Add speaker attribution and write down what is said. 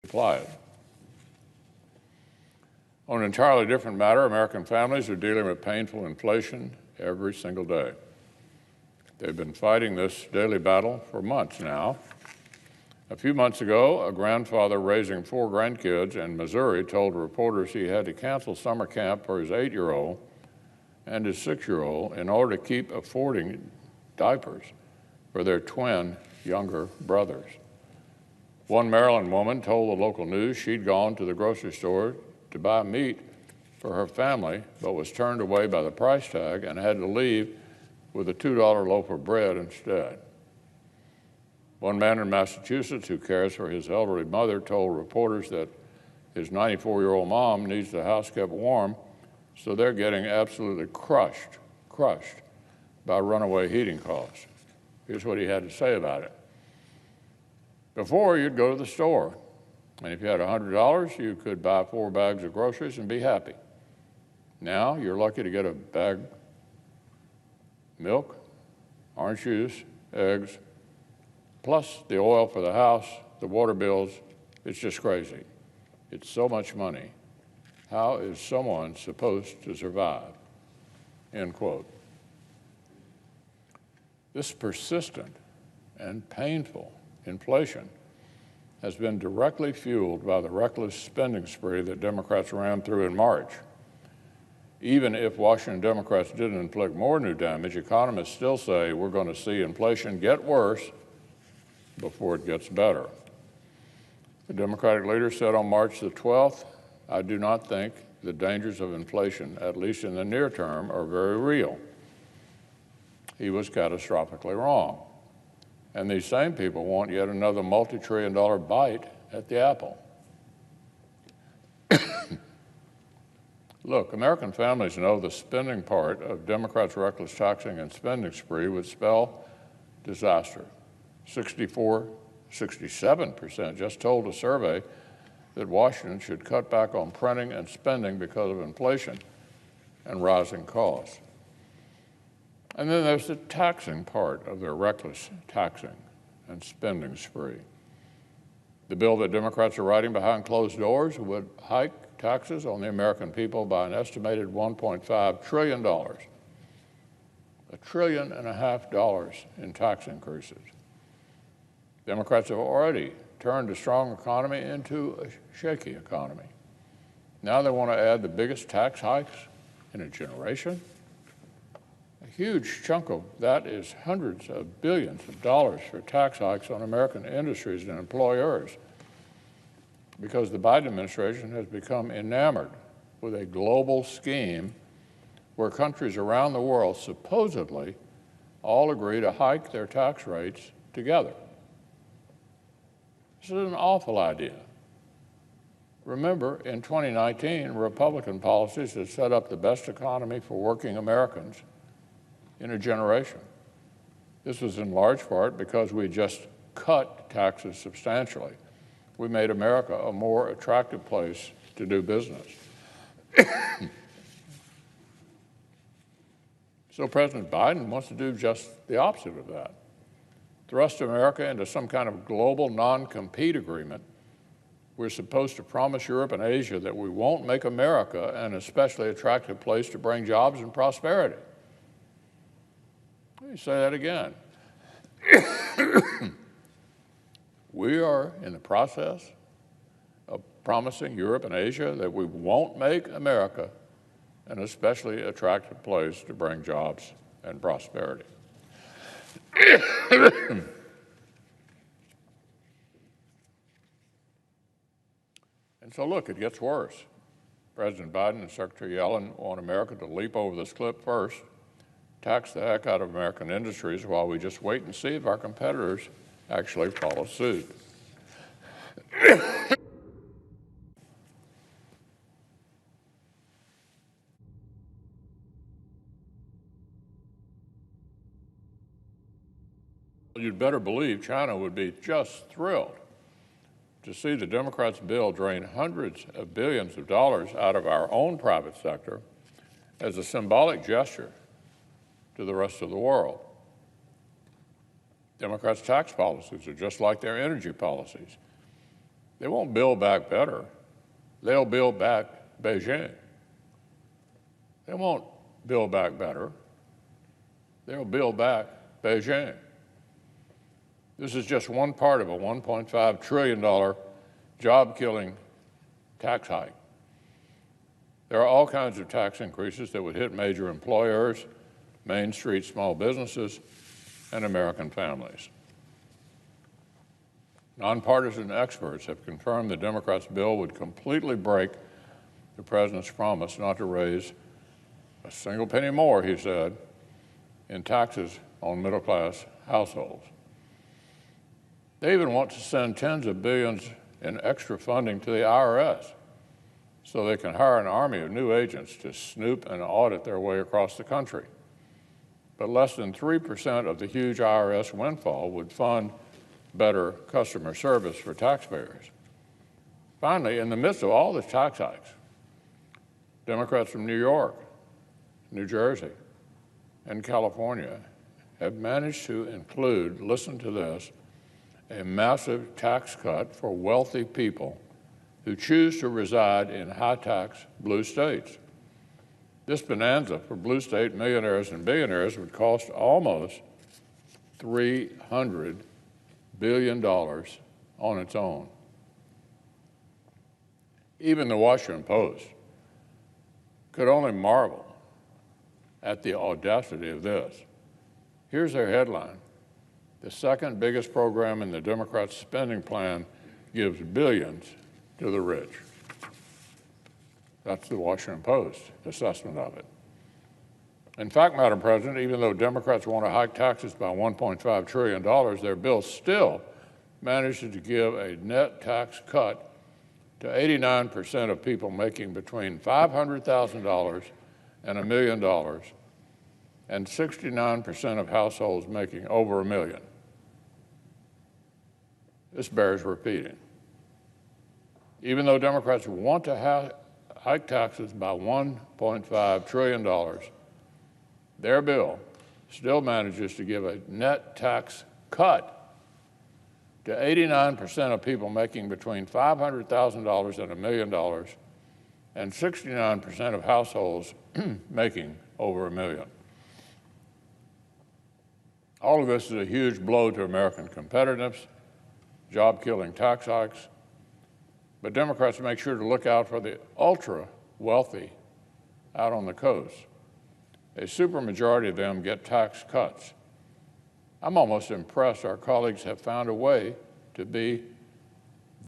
Speaker 1: apply it. On an entirely different matter, American families are dealing with painful inflation every single day. They've been fighting this daily battle for months now. A few months ago, a grandfather raising 4 grandkids in Missouri told reporters he had to cancel summer camp for his 8-year-old and his 6-year-old in order to keep affording diapers for their twin younger brothers. One Maryland woman told the local news she'd gone to the grocery store to buy meat for her family, but was turned away by the price tag and had to leave with a $2 loaf of bread instead. One man in Massachusetts who cares for his elderly mother told reporters that his 94-year-old mom needs the house kept warm, so they're getting absolutely crushed by runaway heating costs. Here's what he had to say about it. Before, you'd go to the store, and if you had $100, you could buy 4 bags of groceries and be happy. Now, you're lucky to get a bag of milk, orange juice, eggs, plus the oil for the house, the water bills. It's just crazy. It's so much money. How is someone supposed to survive? End quote. This persistent and painful inflation has been directly fueled by the reckless spending spree that Democrats ran through in March. Even if Washington Democrats didn't inflict more new damage, economists still say we're going to see inflation get worse before it gets better. The Democratic leader said on March the 12th, "I do not think the dangers of inflation, at least in the near term, are very real." He was catastrophically wrong. And these same people want yet another multi-trillion-dollar bite at the apple. Look, American families know the spending part of Democrats' reckless taxing and spending spree would spell disaster. 67% just told a survey that Washington should cut back on printing and spending because of inflation and rising costs. And then there's the taxing part of their reckless taxing and spending spree. The bill that Democrats are writing behind closed doors would hike taxes on the American people by an estimated $1.5 trillion. $1.5 trillion in tax increases. Democrats have already turned a strong economy into a shaky economy. Now they want to add the biggest tax hikes in a generation. A huge chunk of that is hundreds of billions of dollars for tax hikes on American industries and employers, because the Biden administration has become enamored with a global scheme where countries around the world supposedly all agree to hike their tax rates together. This is an awful idea. Remember, in 2019, Republican policies had set up the best economy for working Americans in a generation. This was in large part because we just cut taxes substantially. We made America a more attractive place to do business. So President Biden wants to do just the opposite of that. Thrust America into some kind of global non-compete agreement. We're supposed to promise Europe and Asia that we won't make America an especially attractive place to bring jobs and prosperity. Let me say that again. We are in the process of promising Europe and Asia that we won't make America an especially attractive place to bring jobs and prosperity. And so look, it gets worse. President Biden and Secretary Yellen want America to leap over this cliff first, tax the heck out of American industries while we just wait and see if our competitors actually follow suit. You'd better believe China would be just thrilled to see the Democrats' bill drain hundreds of billions of dollars out of our own private sector as a symbolic gesture to the rest of the world. Democrats' tax policies are just like their energy policies. They won't build back better. They'll build back Beijing. They won't build back better. They'll build back Beijing. This is just one part of a $1.5 trillion job-killing tax hike. There are all kinds of tax increases that would hit major employers, Main Street small businesses, and American families. Nonpartisan experts have confirmed the Democrats' bill would completely break the president's promise not to raise a single penny more, he said, in taxes on middle-class households. They even want to send tens of billions in extra funding to the IRS so they can hire an army of new agents to snoop and audit their way across the country. But less than 3% of the huge IRS windfall would fund better customer service for taxpayers. Finally, in the midst of all the tax hikes, Democrats from New York, New Jersey, and California have managed to include, listen to this, a massive tax cut for wealthy people who choose to reside in high-tax blue states. This bonanza for blue state millionaires and billionaires would cost almost $300 billion on its own. Even the Washington Post could only marvel at the audacity of this. Here's their headline: the second biggest program in the Democrats' spending plan gives billions to the rich. That's the Washington Post assessment of it. In fact, Madam President, even though Democrats want to hike taxes by $1.5 trillion, their bill still manages to give a net tax cut to 89% of people making between $500,000 and $1 million, and 69% of households making over $1 million. This bears repeating. Even though Democrats want to hike taxes by $1.5 trillion, their bill still manages to give a net tax cut to 89% of people making between $500,000 and $1 million, and 69% of households making over $1 million. All of this is a huge blow to American competitiveness, job-killing tax hikes, but Democrats make sure to look out for the ultra-wealthy out on the coast. A supermajority of them get tax cuts. I'm almost impressed our colleagues have found a way to be